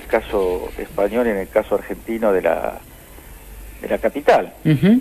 caso español y en el caso argentino de la capital,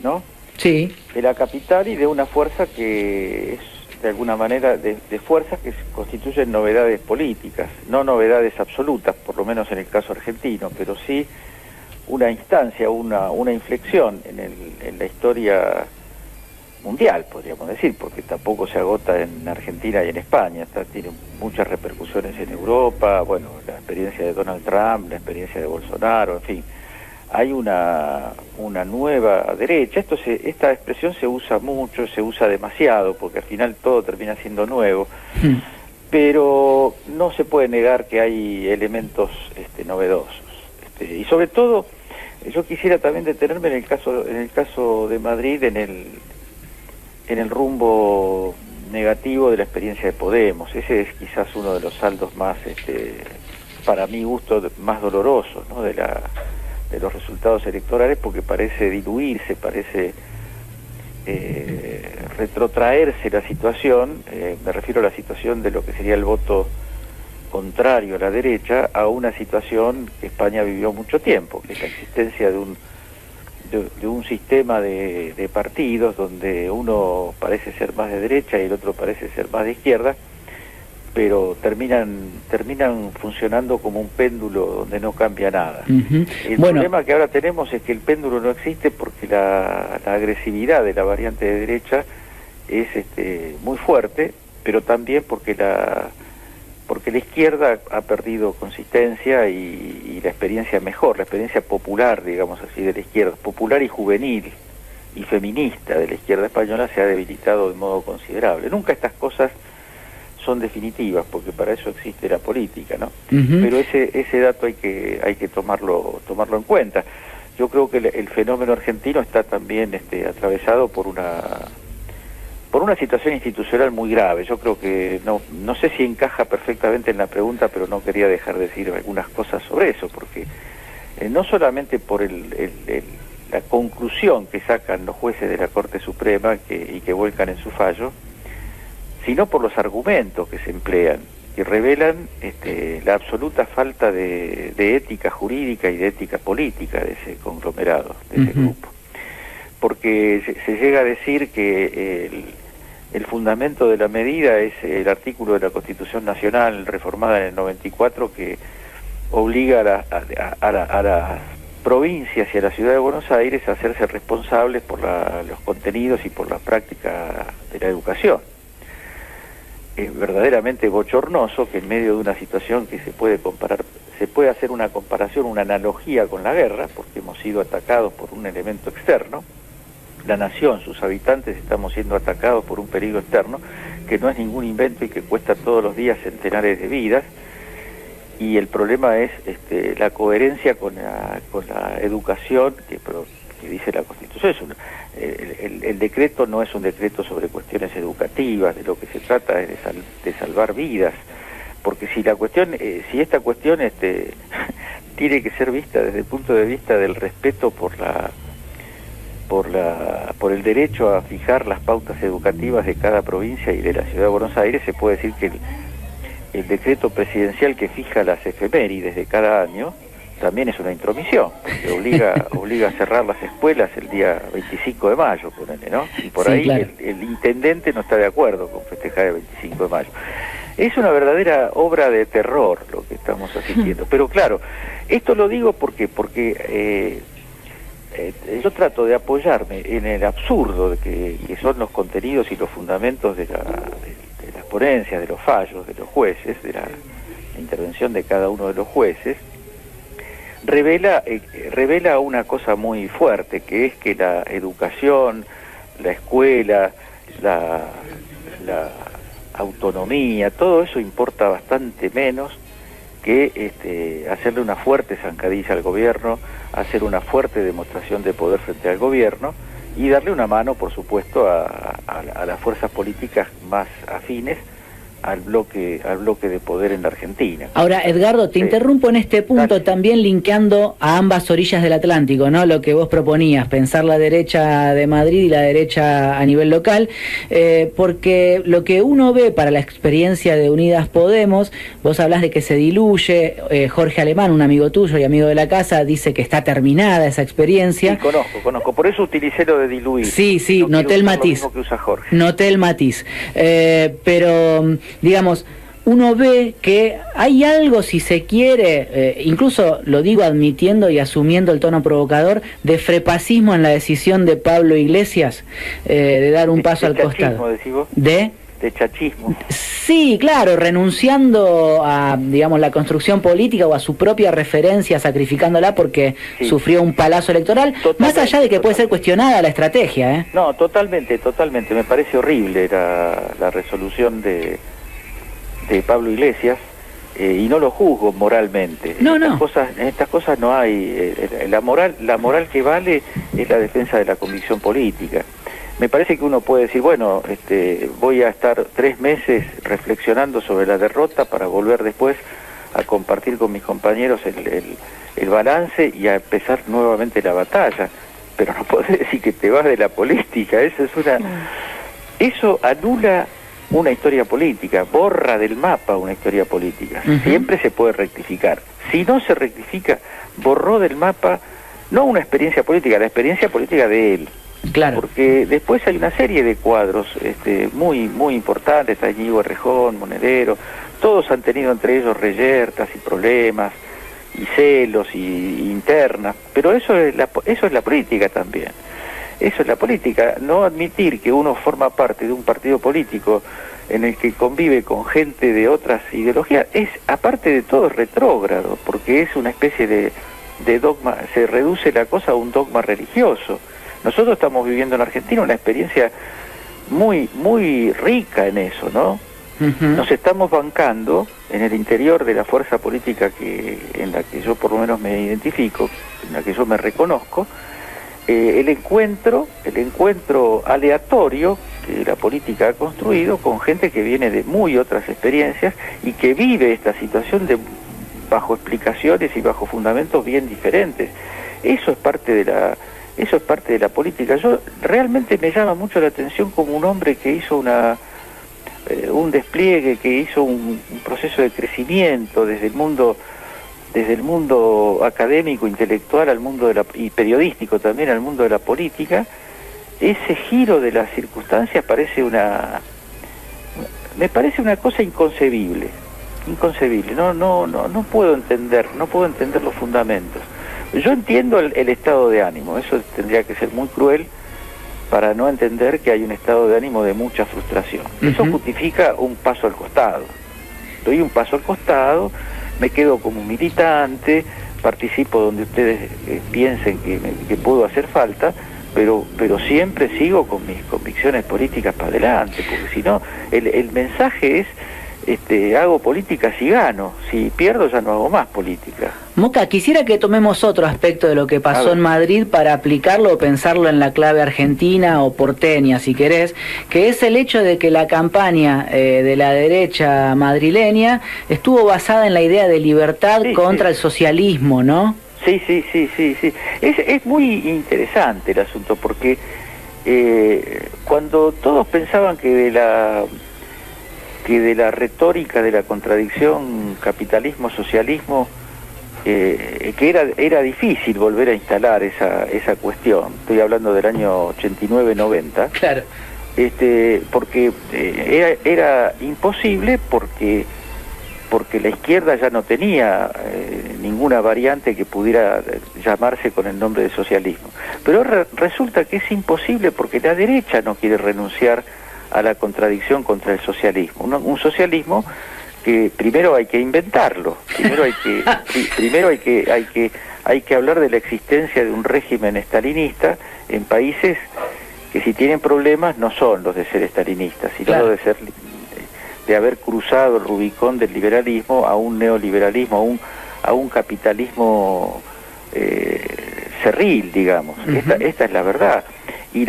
¿no? Sí. De la capital y de una fuerza que es, de alguna manera, de fuerzas que constituyen novedades políticas, no novedades absolutas, por lo menos en el caso argentino, pero sí una instancia, una inflexión en la historia mundial, podríamos decir, porque tampoco se agota en Argentina y en España, tiene muchas repercusiones en Europa, bueno, la experiencia de Donald Trump, la experiencia de Bolsonaro, en fin. Hay una nueva derecha. Esta expresión se usa mucho, se usa demasiado, porque al final todo termina siendo nuevo, pero no se puede negar que hay elementos novedosos. Y sobre todo, yo quisiera también detenerme en el caso de Madrid, en el rumbo negativo de la experiencia de Podemos. Ese es quizás uno de los saldos más, para mi gusto, más dolorosos, ¿no?, de los resultados electorales, porque parece diluirse, parece retrotraerse la situación, me refiero a la situación de lo que sería el voto contrario a la derecha, a una situación que España vivió mucho tiempo, que es la existencia de un sistema de partidos donde uno parece ser más de derecha y el otro parece ser más de izquierda, pero terminan funcionando como un péndulo donde no cambia nada. El problema que ahora tenemos es que el péndulo no existe porque la agresividad de la variante de derecha es muy fuerte, pero también porque la izquierda ha perdido consistencia y la experiencia mejor, la experiencia popular, digamos así, de la izquierda, popular y juvenil y feminista de la izquierda española se ha debilitado de modo considerable. Nunca estas cosas son definitivas, porque para eso existe la política, ¿no? Pero ese dato hay que tomarlo en cuenta. Yo creo que el fenómeno argentino está también atravesado por una situación institucional muy grave. Yo creo que no sé si encaja perfectamente en la pregunta, pero no quería dejar de decir algunas cosas sobre eso, porque no solamente por la conclusión que sacan los jueces de la Corte Suprema y que vuelcan en su fallo, sino por los argumentos que se emplean, que revelan la absoluta falta de ética jurídica y de ética política de ese conglomerado, de ese grupo. Porque se llega a decir que el fundamento de la medida es el artículo de la Constitución Nacional reformada en el 94 que obliga a las provincias y a la Ciudad de Buenos Aires a hacerse responsables por los contenidos y por la práctica de la educación. Es verdaderamente bochornoso que en medio de una situación que se puede hacer una comparación, una analogía con la guerra, porque hemos sido atacados por un elemento externo, la nación, sus habitantes, estamos siendo atacados por un peligro externo, que no es ningún invento y que cuesta todos los días centenares de vidas, y el problema es la coherencia con la educación que dice la Constitución. El decreto no es un decreto sobre cuestiones educativas, de lo que se trata es de salvar vidas, porque si esta cuestión tiene que ser vista desde el punto de vista del respeto por el derecho a fijar las pautas educativas de cada provincia y de la Ciudad de Buenos Aires, se puede decir que el decreto presidencial que fija las efemérides de cada año también es una intromisión, porque obliga a cerrar las escuelas el día 25 de mayo, ponele, ¿no? Y por ahí claro, el intendente no está de acuerdo con festejar el 25 de mayo. Es una verdadera obra de terror lo que estamos asistiendo. Pero claro, esto lo digo porque yo trato de apoyarme en el absurdo de que son los contenidos y los fundamentos de las ponencias, de los fallos de los jueces, de la intervención de cada uno de los jueces. Revela una cosa muy fuerte, que es que la educación, la escuela, la autonomía, todo eso importa bastante menos que hacerle una fuerte zancadilla al gobierno, hacer una fuerte demostración de poder frente al gobierno y darle una mano, por supuesto, a las fuerzas políticas más afines al bloque de poder en la Argentina. Ahora, Edgardo, te interrumpo en este punto, también linkeando a ambas orillas del Atlántico, ¿no? Lo que vos proponías, pensar la derecha de Madrid y la derecha a nivel local, porque lo que uno ve para la experiencia de Unidas Podemos, vos hablás de que se diluye, Jorge Alemán, un amigo tuyo y amigo de la casa, dice que está terminada esa experiencia. Sí, conozco, por eso utilicé lo de diluir. Sí, no noté el matiz. Lo mismo que usa Jorge. Noté el matiz. Pero, digamos, uno ve que hay algo, si se quiere, incluso lo digo admitiendo y asumiendo el tono provocador, de frepacismo en la decisión de Pablo Iglesias de dar un paso al costado. ¿Decís vos? ¿De chachismo? Sí, claro, renunciando a, digamos, la construcción política o a su propia referencia, sacrificándola porque sufrió un palazo electoral, más allá de que puede ser cuestionada la estrategia, ¿eh? No, totalmente, me parece horrible la resolución de Pablo Iglesias, y no lo juzgo moralmente. En estas cosas no hay, la moral que vale es la defensa de la convicción política. Me parece que uno puede decir, bueno, voy a estar 3 meses reflexionando sobre la derrota para volver después a compartir con mis compañeros el balance y a empezar nuevamente la batalla, pero no podés decir que te vas de la política. Eso anula una historia política, borra del mapa una historia política. Siempre se puede rectificar. Si no se rectifica, borró del mapa no una experiencia política, la experiencia política de él. Claro. Porque después hay una serie de cuadros muy importantes, está Íñigo Errejón, Monedero, todos han tenido entre ellos reyertas y problemas y celos y internas, pero eso es la política también. Eso es la política, no admitir que uno forma parte de un partido político en el que convive con gente de otras ideologías es, aparte de todo, retrógrado, porque es una especie de dogma, se reduce la cosa a un dogma religioso. Nosotros estamos viviendo en Argentina una experiencia muy rica en eso, ¿no? Nos estamos bancando en el interior de la fuerza política en la que yo por lo menos me identifico, en la que yo me reconozco, el encuentro aleatorio que la política ha construido con gente que viene de muy otras experiencias y que vive esta situación bajo explicaciones y bajo fundamentos bien diferentes. Eso es parte de la política. Yo realmente me llama mucho la atención como un hombre que hizo un despliegue, que hizo un proceso de crecimiento desde el mundo académico, intelectual, al mundo y periodístico también, al mundo de la política. Ese giro de las circunstancias me parece una cosa inconcebible. No puedo entender los fundamentos. Yo entiendo el estado de ánimo, eso tendría que ser muy cruel para no entender que hay un estado de ánimo de mucha frustración. Eso justifica un paso al costado. Doy un paso al costado, me quedo como militante, participo donde ustedes piensen que puedo hacer falta, pero siempre sigo con mis convicciones políticas para adelante, porque si no, el mensaje es, hago política si gano, si pierdo ya no hago más política. Moca, quisiera que tomemos otro aspecto de lo que pasó en Madrid para aplicarlo o pensarlo en la clave argentina o porteña, si querés, que es el hecho de que la campaña de la derecha madrileña estuvo basada en la idea de libertad contra el socialismo, ¿no? Sí. Es muy interesante el asunto, porque cuando todos pensaban que de la retórica de la contradicción capitalismo-socialismo, que era difícil volver a instalar esa cuestión, estoy hablando del año 89-90, claro. Porque era imposible porque la izquierda ya no tenía ninguna variante que pudiera llamarse con el nombre de socialismo. Pero resulta que es imposible porque la derecha no quiere renunciar a la contradicción contra el socialismo. Un socialismo que primero hay que inventarlo, primero hay que hablar de la existencia de un régimen estalinista en países que, si tienen problemas, no son los de ser estalinistas, sino los de haber cruzado el Rubicón del liberalismo a un neoliberalismo, a un capitalismo cerril, digamos. Esta es la verdad. Y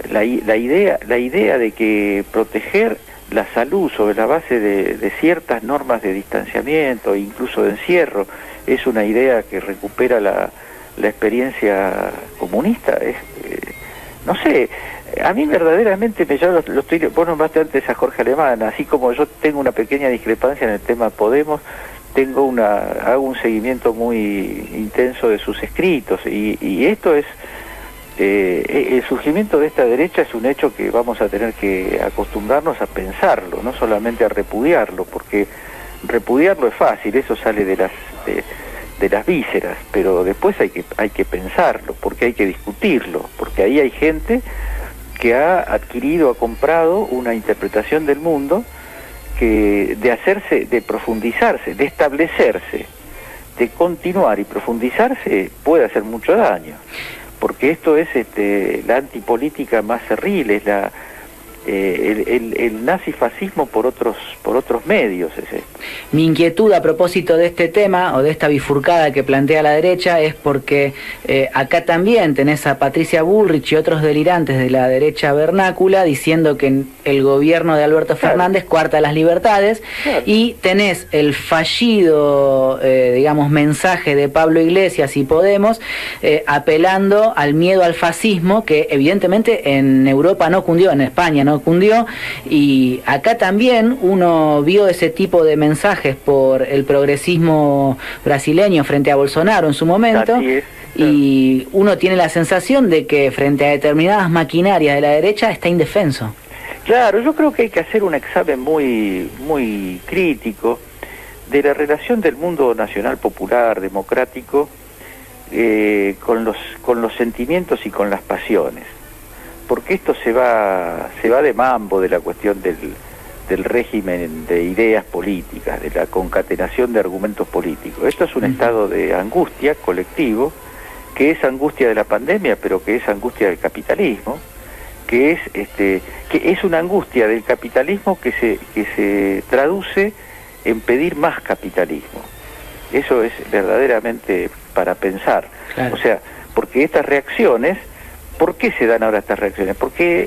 la idea de que proteger la salud sobre la base de ciertas normas de distanciamiento e incluso de encierro es una idea que recupera la experiencia comunista. No sé, a mí verdaderamente vos nombraste antes a Jorge Alemán, así como yo tengo una pequeña discrepancia en el tema Podemos, hago un seguimiento muy intenso de sus escritos, y esto es el surgimiento de esta derecha es un hecho que vamos a tener que acostumbrarnos a pensarlo, no solamente a repudiarlo, porque repudiarlo es fácil, eso sale de las vísceras, pero después hay que pensarlo, porque hay que discutirlo, porque ahí hay gente que ha adquirido, ha comprado una interpretación del mundo de profundizarse, de establecerse, de continuar y profundizarse puede hacer mucho daño, porque esto es la antipolítica más cerril, es el nazifascismo por otros medios es esto. Mi inquietud a propósito de este tema o de esta bifurcada que plantea la derecha es porque acá también tenés a Patricia Bullrich y otros delirantes de la derecha vernácula diciendo que el gobierno de Alberto Fernández coarta las libertades, y tenés el fallido digamos mensaje de Pablo Iglesias y Podemos apelando al miedo al fascismo, que evidentemente en Europa no cundió, en España no cundió, y acá también uno vio ese tipo de mensajes por el progresismo brasileño frente a Bolsonaro en su momento, y uno tiene la sensación de que frente a determinadas maquinarias de la derecha está indefenso. Claro, yo creo que hay que hacer un examen muy crítico de la relación del mundo nacional popular, democrático, con los sentimientos y con las pasiones, porque esto se va de mambo de la cuestión del régimen de ideas políticas, de la concatenación de argumentos políticos. Esto es un estado de angustia colectivo, que es angustia de la pandemia, pero que es angustia del capitalismo, que es una angustia del capitalismo que se traduce en pedir más capitalismo. Eso es verdaderamente para pensar. Claro. O sea, porque estas reacciones, ¿por qué se dan ahora estas reacciones? Porque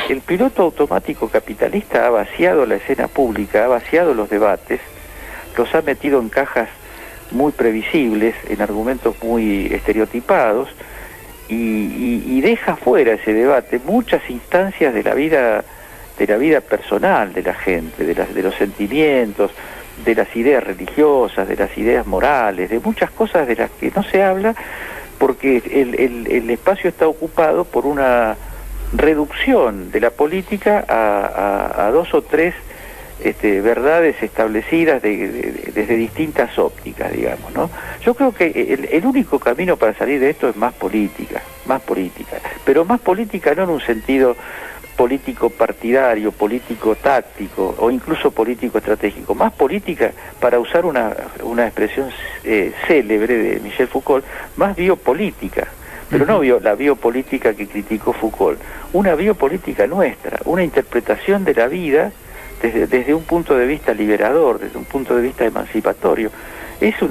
el piloto automático capitalista ha vaciado la escena pública, ha vaciado los debates, los ha metido en cajas muy previsibles, en argumentos muy estereotipados, y deja fuera ese debate muchas instancias de la vida personal de la gente, de los sentimientos, de las ideas religiosas, de las ideas morales, de muchas cosas de las que no se habla, porque el espacio está ocupado por una reducción de la política a dos o tres verdades establecidas desde distintas ópticas, digamos, ¿no? Yo creo que el único camino para salir de esto es más política, pero más política no en un sentido político partidario, político táctico o incluso político estratégico, más política, para usar una expresión célebre de Michel Foucault, más biopolítica, pero no la biopolítica que criticó Foucault, una biopolítica nuestra, una interpretación de la vida desde un punto de vista liberador, desde un punto de vista emancipatorio. Es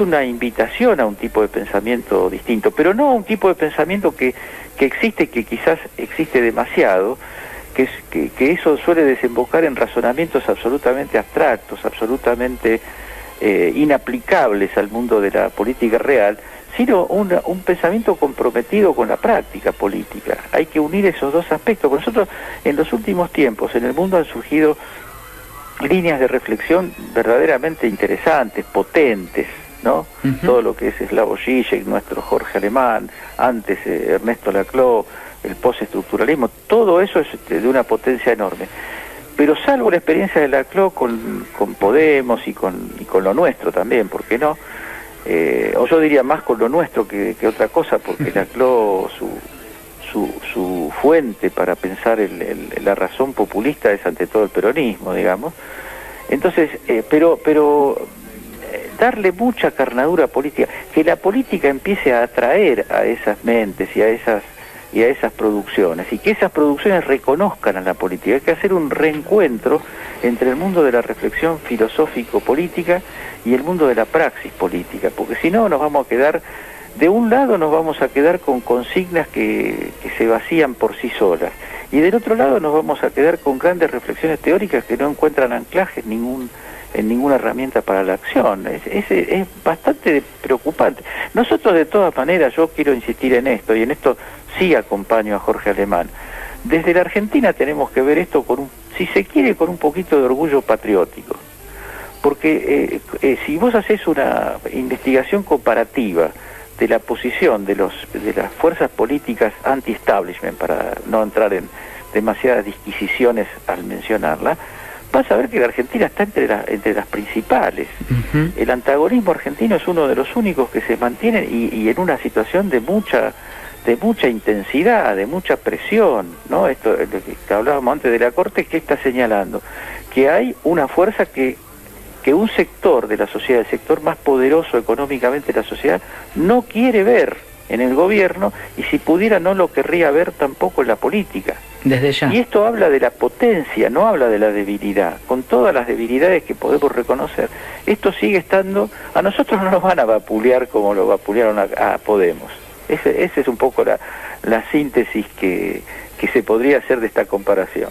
una invitación a un tipo de pensamiento distinto, pero no a un tipo de pensamiento que existe, que quizás existe demasiado, que eso suele desembocar en razonamientos absolutamente abstractos, absolutamente inaplicables al mundo de la política real, sino un pensamiento comprometido con la práctica política. Hay que unir esos dos aspectos. Por nosotros, en los últimos tiempos, en el mundo han surgido líneas de reflexión verdaderamente interesantes, potentes, ¿no? Todo lo que es Slavoj Žižek, nuestro Jorge Alemán, antes Ernesto Laclau, el postestructuralismo, todo eso es de una potencia enorme. Pero salvo la experiencia de Laclau con Podemos y con lo nuestro también, ¿por qué no? O yo diría más con lo nuestro que otra cosa, porque Laclau, su fuente para pensar la razón populista es ante todo el peronismo, digamos. Entonces, pero darle mucha carnadura política, que la política empiece a atraer a esas mentes y a esas producciones, y que esas producciones reconozcan a la política. Hay que hacer un reencuentro entre el mundo de la reflexión filosófico-política y el mundo de la praxis política, porque si no nos vamos a quedar, de un lado nos vamos a quedar con consignas que se vacían por sí solas, Y del otro lado nos vamos a quedar con grandes reflexiones teóricas que no encuentran anclaje en ninguna herramienta para la acción. Es bastante preocupante. Nosotros, de todas maneras, yo quiero insistir en esto, y en esto sí acompaño a Jorge Alemán. Desde la Argentina tenemos que ver esto si se quiere, con un poquito de orgullo patriótico. Porque si vos haces una investigación comparativa de la posición de las fuerzas políticas anti-establishment, para no entrar en demasiadas disquisiciones al mencionarla, vas a ver que la Argentina está entre las principales. Uh-huh. El antagonismo argentino es uno de los únicos que se mantiene y en una situación de mucha intensidad, de mucha presión, ¿no? Esto que hablábamos antes de la Corte, ¿qué está señalando? Que hay una fuerza que un sector de la sociedad, el sector más poderoso económicamente de la sociedad, no quiere ver en el gobierno, y si pudiera no lo querría ver tampoco en la política. Desde ya. Y esto habla de la potencia, no habla de la debilidad. Con todas las debilidades que podemos reconocer, esto sigue estando. A nosotros no nos van a vapulear como lo vapulearon a Podemos. Esa es un poco la síntesis que se podría hacer de esta comparación.